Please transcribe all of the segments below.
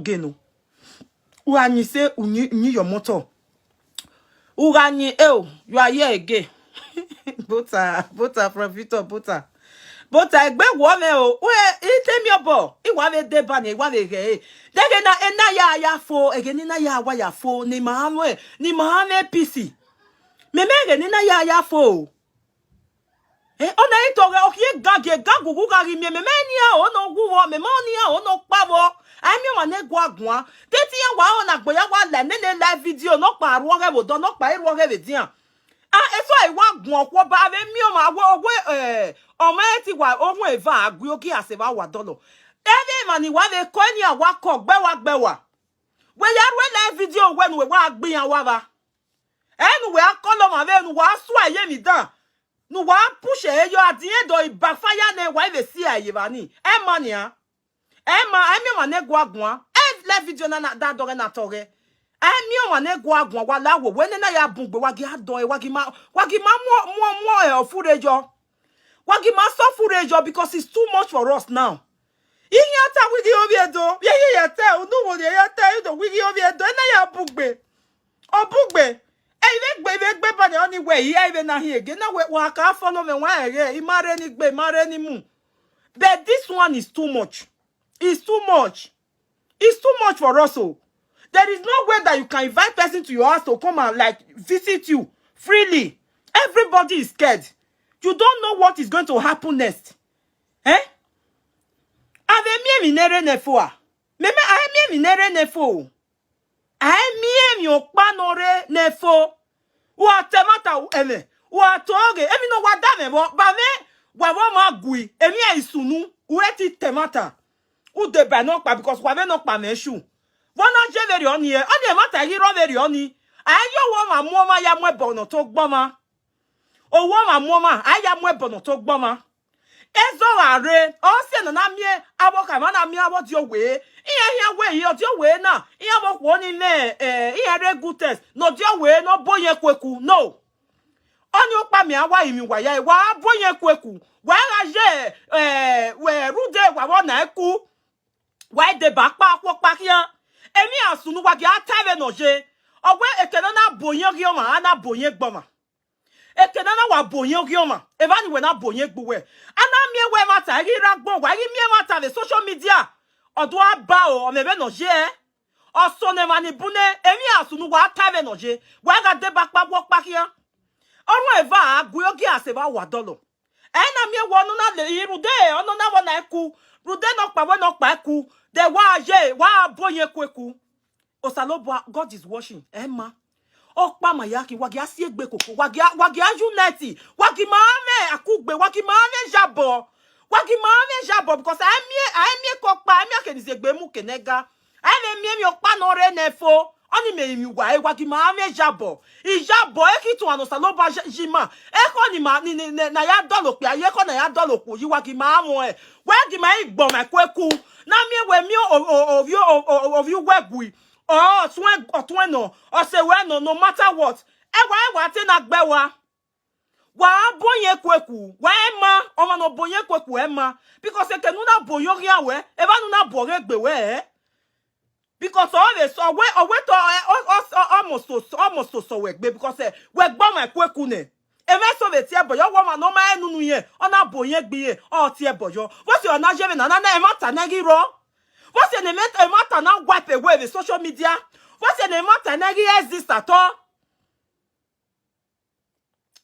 geno. Urani say uni your motor. Urani you are here again. Butter from Victor Butter. But I gbe woman o we tell me about I want de ban I want de na ya fo again na ya wa ya fo ni mahame PC me na ya fo ona ito ga okie gagugu ga ri me ni a ono guwo me ni a ono pavo ai mi wa ne gwagun teti ya wa ona gbo ya wa le ne live video no pa ro ge bo do no pa ro ge be dian eso ai wa gun okwo ba be mi o ma wo ọmọ ti wa ohun eva agui oki aseba wa dolo ebe mani wa be ko ni awa ko gbewa we ya we live video when we wa gbin awa ba enu we akolo ma be nu wa su aye mi dan nu wa push e yo at the end of backfire na wa be see aye ba ni e mani a e mi ma ne gwagun e live video na da dore na tore mi o wane gwagun wa lawo we na ya bungbe wa gi adon e wa gi ma mo e ofurejo Wagima suffer because it's too much for us now. Inyata wigi obiedo. Ye te unu wo ye te do wigi obiedo na ya bugbe. Obugbe. E gbe ba the only way here even na here again. Na we ka follow me wan here. Imare ni gbe, mare ni mu. But this one is too much. It's too much. It's too much for us. So there is no way that you can invite person to your house to come and like visit you freely. Everybody is scared. You don't know what is going to happen next. Eh? Ave mi nere nefo a. Meme a mi nere nefo. A mi okpanore nefo. Wa temata u eme. Wa toge. Emi no wa dame ba me wa ma gui. Emi a isunu. U eti temata. U de ba no pa because wa be no pa me shu. Wana je veri oni e. Oni mata yi ro veri oni. Ayo wo ma mo ma ya mo bono to gboma. Owo ma moma aya mo ebono to gboma ezo are o se na mie aboka ma na mie abodi owe iya we yi odi owe na iya bo kwo ni ne iya re good test no di owe no boye kweku no oni o pa mi awa imi wa ya wa boye kweku wa ga je we rude wa wona eku wa de ba pa akwo pa kian emi asunu wa gi atave no je owe ekene na boye gi o ma na boye gboma ekenana wa bonye ogioma evani we na bonye gbuwe ana mie we mata ri ragbo wa ri mie mata the social media odo aba o mebe no je oso ne mani bune emi asunu wa tave no je wa ga de bakpa wo pakia orun eva aguyogi aseba wa dolo na mie wonu na le irude ono na wona eku rude no pa we no pa eku de wa je wa bonye kweku osalobo God is watching emma Okpa mayaki wagi asiegbe koko wagi ajuneti wagi maame akugbe wagi maame jabo because I mi kokpa I mi akenizegbe mu kenega I mi okpa no re nefo oni me mi wa wagi maame jabo ijabo ekitu anosaloba jima eko ni ma ni na ya dolo pe aye ko na ya dolo ku yi wagi maamo e wagi ma igbo ma kweku na mi we mi of you wegui oh, no matter what. Ewa te na gbewa. Wa bonye kweku. Wa ema. Oma no bonye kweku ema. Because eke nuna bonyo ria we. Eba nuna bore gbewe Because always almost so we gbe because we gbo ma kweku ne. Eme so be tie boyo wo ma no ma enunu ye. Ona bonye gbe o tie boyo. What's your na jeve na ema ta na giro? What's your name? Matter now wipe away the social media. What's your name? Matter now exist at all.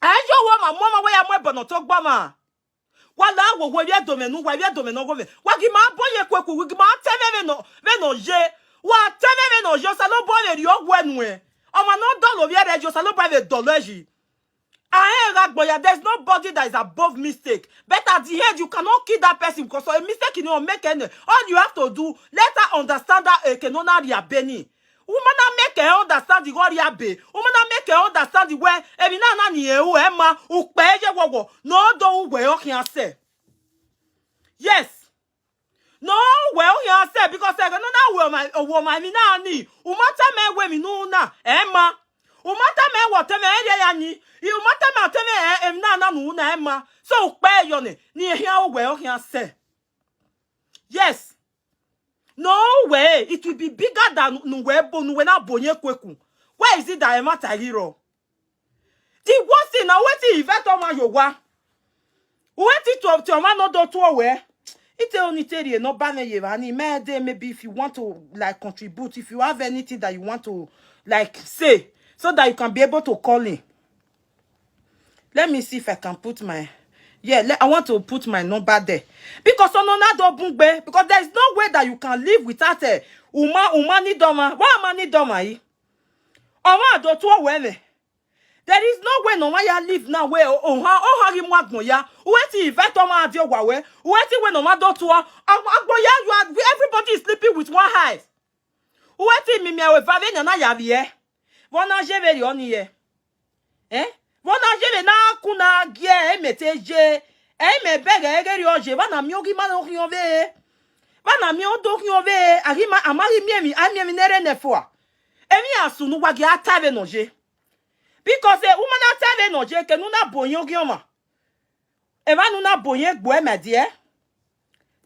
I just want my mama where I'm weapon talk about ma. Wala wo we domenu go. Wa gi ma boye kweku wi gi ma teme no je. Wa teme no je sa no boye ri ogwenu e. O ma no dolo bi e je sa no boye dology. There's nobody that is above mistake. But at the end, you cannot kill that person because a mistake you don't make any. All you have to do, let her understand that kenona ria beni. Woman make her understand the what ria be. Woman make her understand the way every na ni e emma ukpeje wowo. No do we o can say. Yes. No well you say because I no na woman mi na ni. Umata me we mi no na emma. Umata me what me ere ya ni. You matter ma teme na nu na emma. So pe yo ni hia we o hia se. Yes. No way. It will be bigger than Nuwebo, Nuwena Bonye Kweku. Where is it that I'm at a hero? The worst thing now, what if I told my yoga? What it to a man or to aware? It's only tell you no banner you and maybe if you want to like contribute, if you have anything that you want to like say, so that you can be able to call in. Let me see if I can put my I want to put my number there. Because because there is no way that you can live without a umani doma. What mani doma? There is no way no ya live now where hagi mwagno ya. Ueti event oma adio wawe. Ueti when no ma do to everybody is sleeping with one eye. Ueti mi we vave na ya vie. Wana jeve oni ye. Wana jeve na kuna gie meteje. Me bega egeri oje wana miogi mano hiove. Wana miodo hiove agima amari miemi nere nefua. Emi asunu wagi atave noje. Because a woman atave noje ke nuna bonyo gioma. Eva nuna bonye gwe my dear.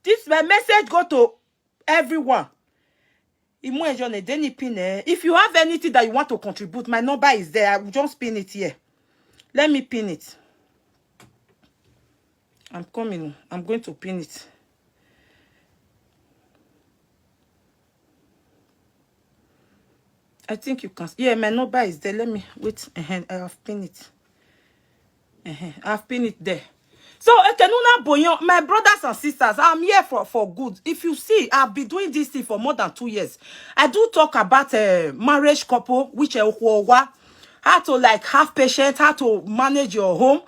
This my message go to everyone. If you have anything that you want to contribute, my number is there. I will just pin it here. Let me pin it. I'm coming. I'm going to pin it. I think you can. Yeah, my number is there. Let me wait. I have pinned it. I have pinned it there. So, my brothers and sisters, I'm here for good. If you see, I've been doing this thing for more than 2 years. I do talk about a marriage couple, which how to like have patience, how to manage your home.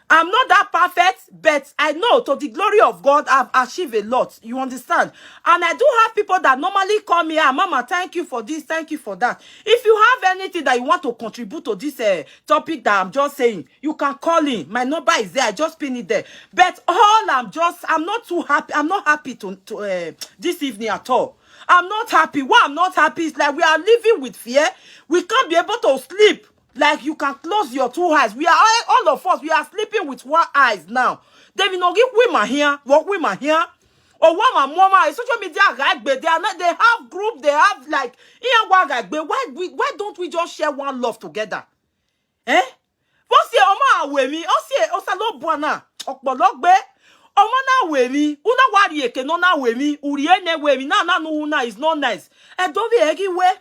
I'm not that perfect, but I know to the glory of God, I've achieved a lot. You understand? And I do have people that normally call me, Mama, thank you for this, thank you for that. If you have anything that you want to contribute to this topic that I'm just saying, you can call in. My number is there. I just pin it there. But I'm not too happy. I'm not happy to this evening at all. I'm not happy. Why I'm not happy is like we are living with fear. We can't be able to sleep. Like you can close your 2 eyes. We are all of us. We are sleeping with 1 eye now. They will not give women here, work women here, or woman, mama. Social media right, but they are not. They have group. They have like why don't we just share one love together? What's your oma we me? Osalo buana. Okbologbe. Oma na we me. Una wari eke no na we me. Uriye ne we me. Na no una is not nice. And don't be everywhere.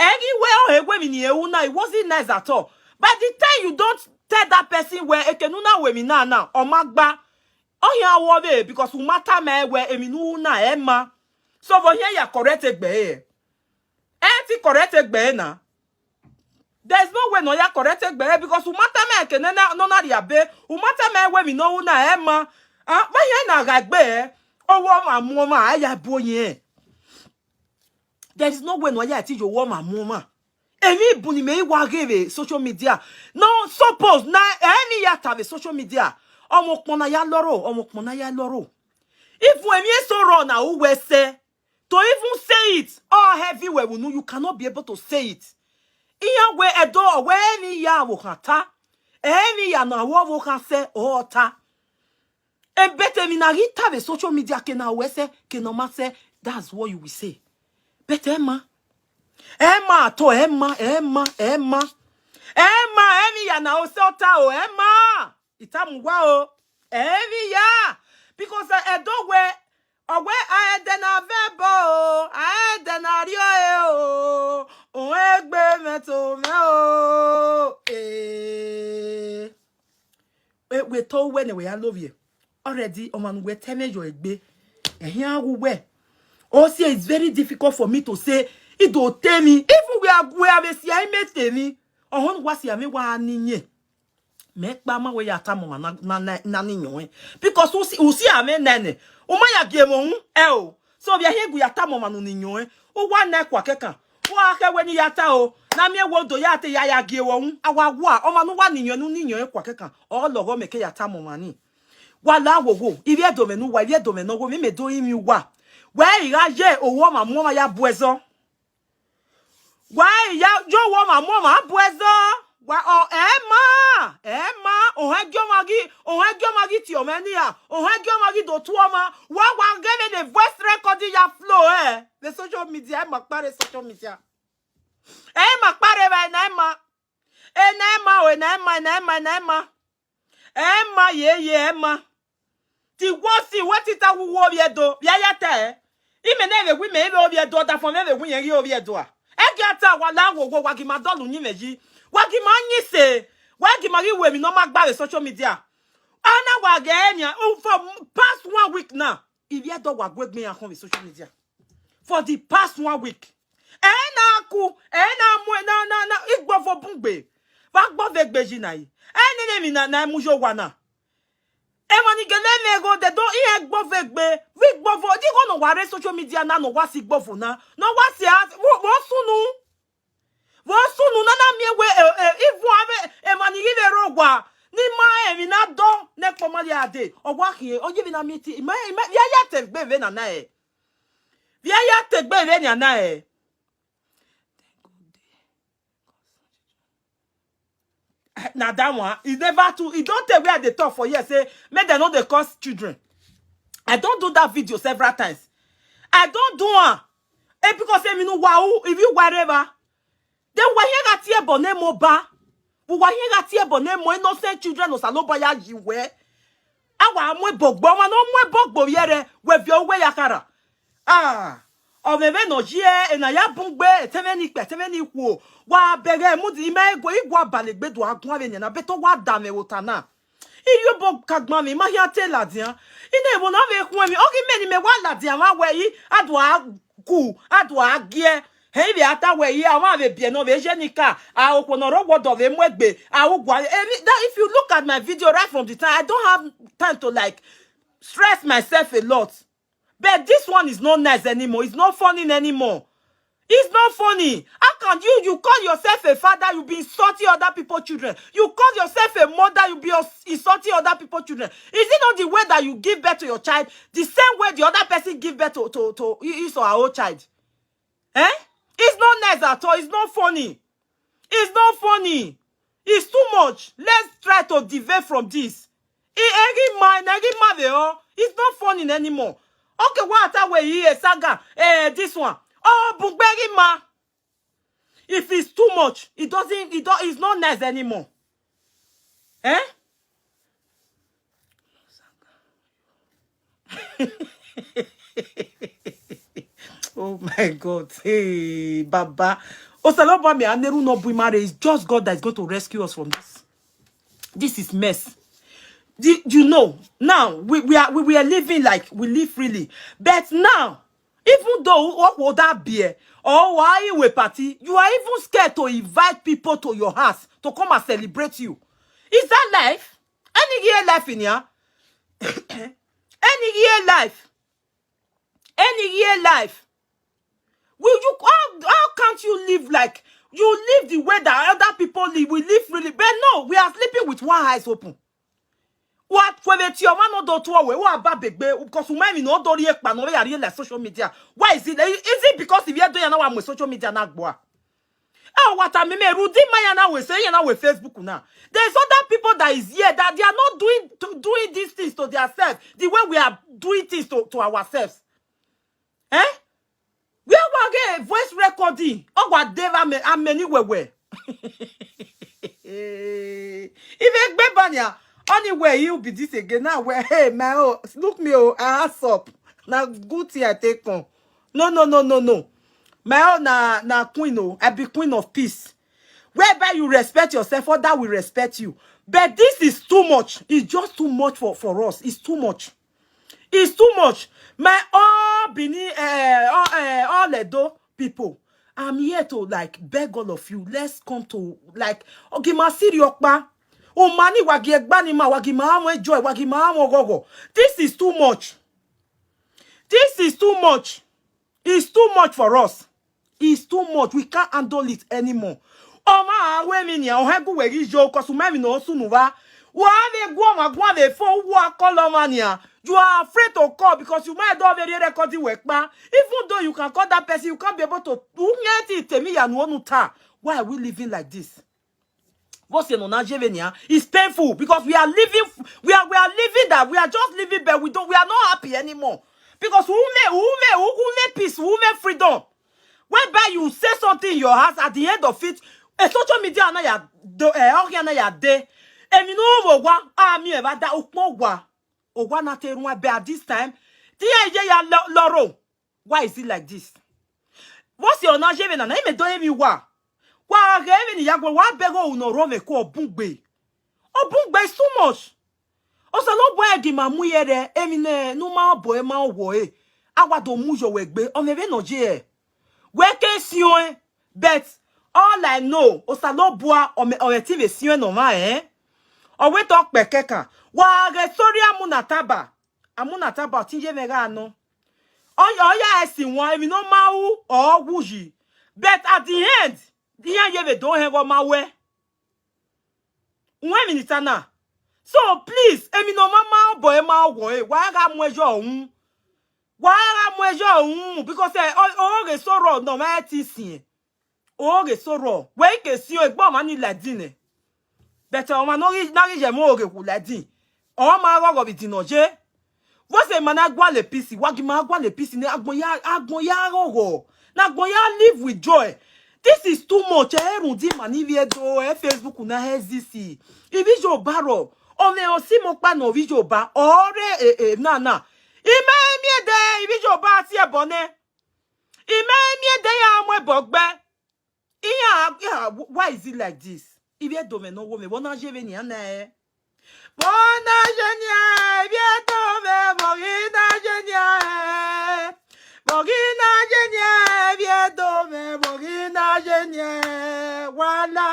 It wasn't nice at all. By the time you don't tell that person where ekenuna we mi na or magba, oh yeah, because umata me where eminuna emma. So for here you corrected be. Corrected be na. There's no way no ya corrected be because umata me kenena no na dia be. Umata me where mi no una emma. Why here na gagbe? Oh mama aya boye. There is no way no ya teach your woman mama. Any buni me wa give social media. No suppose na any ya have social media. Omokmona ya loro. If when you so run na who we say to even say it all everywhere we know you cannot be able to say it. Iya we edo we any ya wo kata. Any ya na wo kan say ota. E bete mi na rita with social media ke na we say ke no ma say that's what you will say. But Emma, emi ya na osota o Emma. Itamugwa o. Emi ya. Because I don't wear I dena vebo I dena rio o egbe meto me o we told when we I love you. Already man we tell me your egbe. Here we oh, see, it's very difficult for me to say it don't tell me. If we have a see, I may tell me. Oh, what's your me wa ninye? Make mama we yata mo na ninyo. Because who see a man nene. O ma ya game so we are here we yata mo manu ninyo. O wa na kwa keka. Wa ke we ni yata o. Na me wo do yata ya ge won. Awa wa o manu wa ninyo kwa keka. O logo me ke yata mo mani. Wala wo. Irie do me no wa irie do me no wo me do imi wa. Where you are, oh, my mama, ya buezo. Why, ya, Joe, my mama, buezo. Wa o Emma, o hegyo magi ti omenia, o hegyo magi do tuoma. Wa give the voice recording ya flow the social media, Emma pare social media. Emma pare Emma. Emma ye Emma. Ti wasi watita wo biedo. Bia yata Imene we me obiedo da for me we yen obiedo a. Egiata wala wo wagima dolu ni meji. Wagima nyi se. Wagima ri we mi no magba the social media. Ana wage enya for past 1 week now. Ibiedo wagwe me on the social media. For the past 1 week. Ena mu na igbo fo bungbe. Va gbo vegbeji na yi. Eni mi na mujo wana. Emani gele go de do I gbo vegbe. Vi gbo fo di go no ware social media na no wasi gbo fo na. No wasi wo sunu. Wo sunu na na mi we ifu ave emani give rogwa. Ni ma emi na do ne pomali ade. Owa hie o give na mi ti. Ya tegbe ve na na e. Ya tegbe ve na e. Now that one, it never to, it don't tell where they talk for years, say, make them know they cause children. I don't do that video several times. I don't do it. Because you know, wow, if you whatever, then why you got here bonne mo ba? Why you got here bonne mo innocent children no saloba ya jiwe? Awa mwe bogbo, wa no mwe bogbo yere, with your way yakara. Omeme no jie na ya bungbe temeni ku wa bege mudi ime ego igwa balegbe do agun ave na beto wa dame wotana iri obo kagma mi ma ya te ladian ine wo na ve kun mi ogi meni me wa ladian wa we yi adu agie he bi ata we yi awon ave bie no ve jenika a oponoro wodo ve mwegbe a ogwa if you look at my video right from the time I don't have time to like stress myself a lot. But this one is not nice anymore. It's not funny anymore. It's not funny. How can you call yourself a father, you be insulting other people's children? You call yourself a mother, you be insulting other people's children. Is it not the way that you give birth to your child, the same way the other person give birth to his or her own child? It's not nice at all. It's not funny. It's not funny. It's too much. Let's try to deviate from this. It's not funny anymore. Okay, what are we here, saga? This one. Oh, Bugberi ma. If it's too much, it's not nice anymore. Oh my God. Hey, Baba. Osaloba me aneru no buimare. It's just God that is going to rescue us from this. This is mess. You know, now we are living like we live freely. But now, even though what would that be, or why you a party, you are even scared to invite people to your house to come and celebrate you. Is that life? Any year life in here? Any year life? Any year life? Will you how can't you live like you live the way that other people live? We live freely. But no, we are sleeping with one eye open. What for the no do to we what about big because we might no do react no we are real like social media. Why is it because if you are doing now with social media na gboa? Oh what I mean Rudy Maya now we say now with Facebook now. There's other people that is here that they are not doing these things to themselves the way we are doing things to ourselves. We are going voice recording. Oh what Deva many we. Even Bebania anyway, you'll be this again now. Where hey man, look me ass up. Now good thing I take on. No. My na queen I be queen of peace. Whereby you respect yourself, other will respect you. But this is too much. It's just too much for us. It's too much. It's too much. My all Bini all Edo people. I'm here to like beg all of you. Let's come to like okay, my Siriokba. Oh mani wagi egbani ma wagi ma joy wagi ma gogo. This is too much. This is too much. It's too much for us. It's too much. We can't handle it anymore. Oh ma we mi ni o hegu we ri jo cause me no sunu wa. Wa be gwa be fo wa kolomania. You are afraid to call because you might not very recording work ma. Even though you can call that person, you can't be able to do anything. Why are we living like this? What's no Nigerian? It's painful because we are living that we are just living, but we are not happy anymore. Because who make peace, who make freedom? Whereby you say something in your house at the end of it, a social media na ya day. And you know what? Me about that Ogwa na terunwa be at this time. Ya loro. Why is it like this? What's your Nigerian? Na me don't even wa. Wa even yagwa wa bego uno rome ko obungbe. Obungbe is too much. Osa no boy di mamu yere emine no ma boy ma wo e. Awa do mujo wegbe o mebe no je. Weke sion but all I know osa no boy o TV sion no ma o we talk pekeka. Wa re sorry amunataba tinje mega no. Oya esin won emi no ma wu or wuji. But at the end, the end you don't have my way. 1 minute na. So please, emi no mama boy ma wo why ga mwejo because o ge soro no ma ti sin. O ge soro. We ke si o egbo ma ni ladine. But o ma no je mo o ge ku ladin. O ma go bi dinoje. What's a man agwa le pisi? Wagima agwa le pisi ne agbon ya rogo. Na agbon ya live with joy. This is too much. Rundi manivie do Facebook na hezisi. Ibijo baro. Ome osimo pa no vijo ba. Ore na. Ime mi de ibijo ba ti ebone. Ime mi de ya amwe bogbe. Why is it like this? Ibe do me no wo me wona jeve ni ana Bona genia, vietome, mogina genia, wala,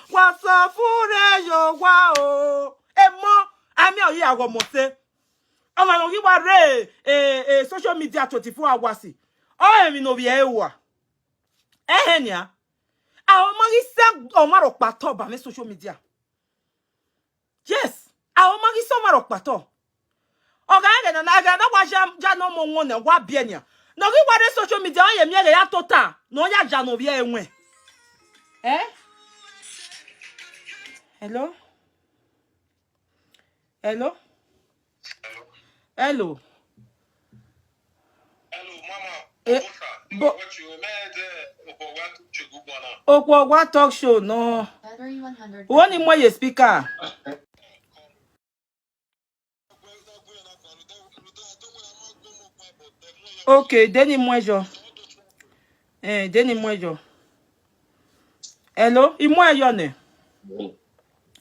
wasafure yo wao. Emo, ami oyi awo mo se. O ma no ki wa re social media 24 hours. O emi no bi ewa. Ehenia. A o ma ri se o ma ro pato ba me social media. Yes. Our magi so marok pato. Oga na wa ja no mo won na wa bienya. No gi wa social media on ye mi ya total. No ya ja no bia enwe. Hello? Hello? Hello? Hello, mama. What you Okwa talk show no. One in more speaker. Okay, Denny Mwejo. Denny Mwejo. Hello, Imo Ayone.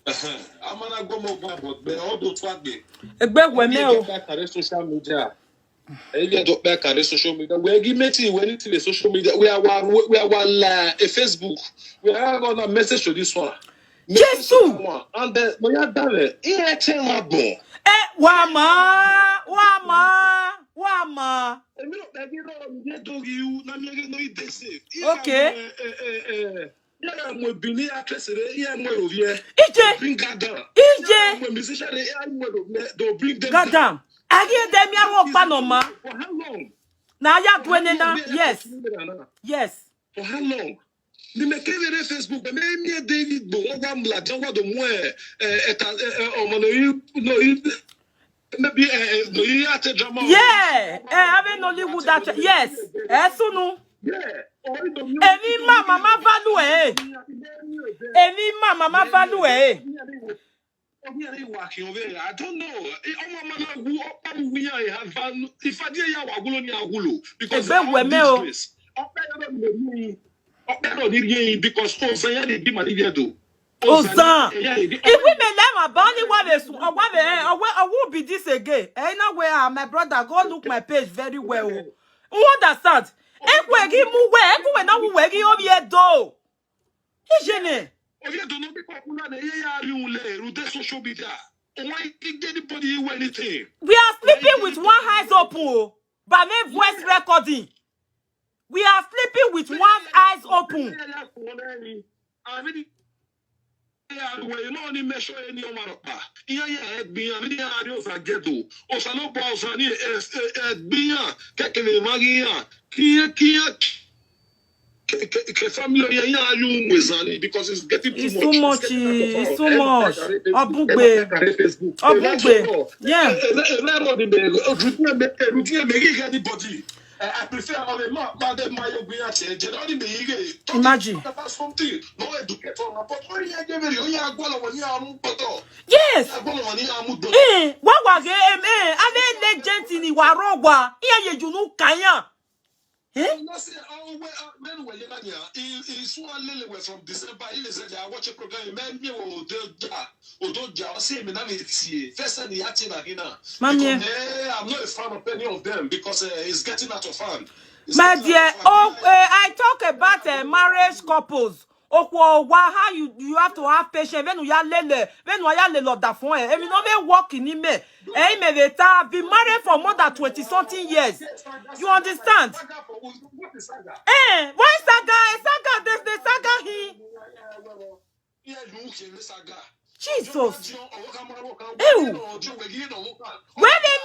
Amana gomo but be all do twagbe. Egbe weme o. Social media. Ege do back at social media. We give meeting when it is social media. We are a Facebook. We are on a message to this one. Jesus. And then we are done it. Bon. Wama. Okay. Goddamn. I hear them ya walk panoma. For how long? Now ya doing na. Yes. Yes. For how long? The mekere Facebook me David Bo wa mla janwa do mo maybe no you at drama. Yeah. Have Nollywood that. Yes. Sunu. Yeah. Emi mama value Emi mama value I don't know. If I did ya because because Ozan. If we may let my body I will be this again. Anywhere my brother go look my page very well. Who understand? Ekwegi mu we ekwe na mu wegi obi edo. Ijene. Oye don't know be popular na ye ya ri unle rude social media. Why did anybody hear anything? We are sleeping with one eyes open. By me voice recording. We are sleeping with one eyes open. family because it's getting It's too too much. much. It's too much. Obugbe. Obugbe. Yeah. Anybody. I prefer on a lot, but then my opinion change. Imagine. About something. No educate on but when you give it, you are going to yes. What was I mean legend in the Warogwa. Here you know Kaya. Men were from December. He said, I watch a program. Men, you will do first and the I'm not a fan of any of them because it's getting out of hand. My dear, I talk about marriage couples. How you have to have patience when you are lele, when you are lele da phone. I mean, no be working in me. Be married for more than 20-something years. You understand? Why saga? Saga, there's the saga here. Jesus. Ew. Where me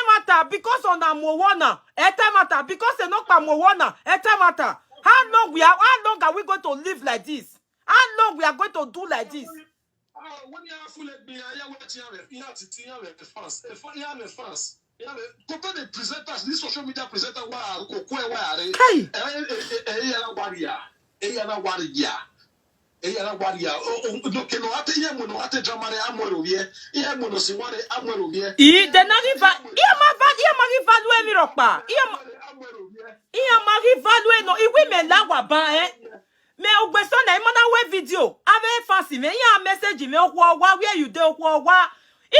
matter because on a mowana. Eta matter because they not pa mowana. Eta matter. How long are we going to live like this? How long we are going to do like this? When you are full of me, I fans. The presenters, this social media presenter, the me ogbeso na imana we video ave fancy me ya message me okwo wa where you dey okwo wa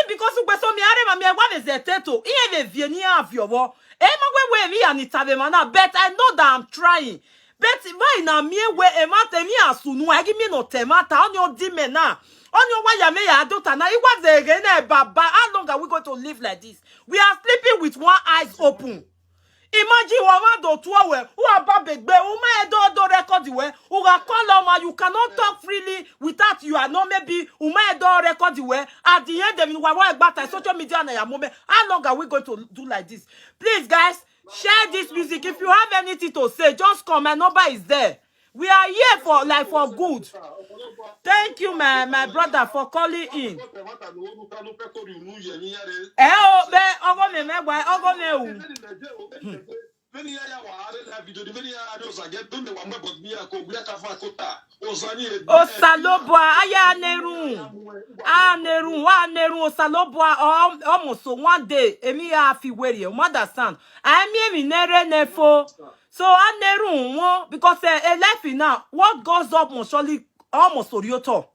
because ogbeso me are me wa vezeteto e be vie ni aviowo e ma we mi anitabe mana but I know that I'm trying but why na me we e mate mi asunu I give me no temata onyo di me na onyo wa ya me ya adota na iwa ze again na baba how long are we going to live like this? We are sleeping with one eyes open. Imagine one do two who are babegbe who may do record where who are call you cannot talk freely without you are not maybe who may do record where at the end of the social media na moment. How long are we going to do like this? Please guys, share this music. If you have anything to say, just come. My number is there. We are here for good. Thank you, my brother, for calling in. Osalobwa aya aneru osalobwa almost one day emi ya fi weri you understand I mi nere nefo so aneru won because a life now what goes up must surely almost orioto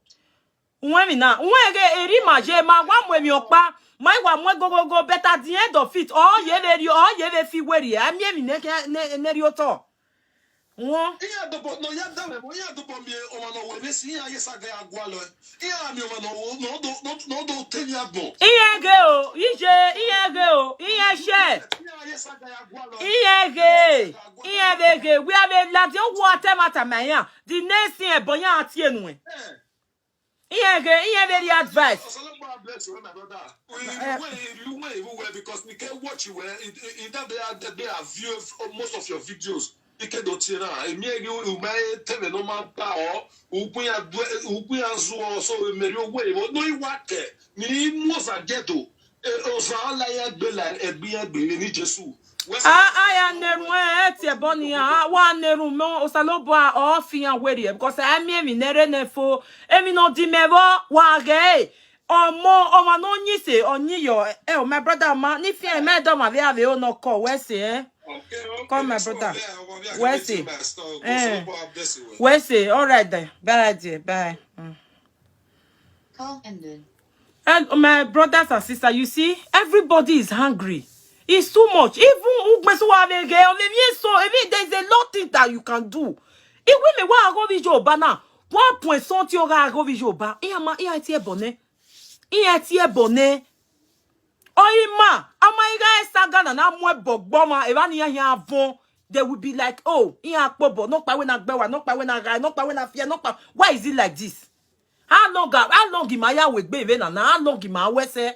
unwe na unwe ge eri maje ma wa mwe mi opa my one go but at the end of it all ye be fi weri I mi neri oto no we have a lot of water matter man the next thing bonya atienu very advice because we can watch you in that they are viewed most of your videos. So I am because I mean nere nefo emi no dimero wage omo no nyise onyi yo my brother ma ni fi me do ma be ave o no call we say call my brother we say all right then bye call ended. And my brothers and sisters, you see, everybody is hungry. It's too much. Even there's a lot of things that you can do. If we may want to go with your banner, 1.something you go with your banner. Bonnet. Oima, amaiga saga na mwe bogboma evani ya avon. They will be like, oh, no pa we na gbewa, no pa we na rai, no pa we na fear, no pa. Why is it like this? How long Imaya will be even and how long Imaya will say?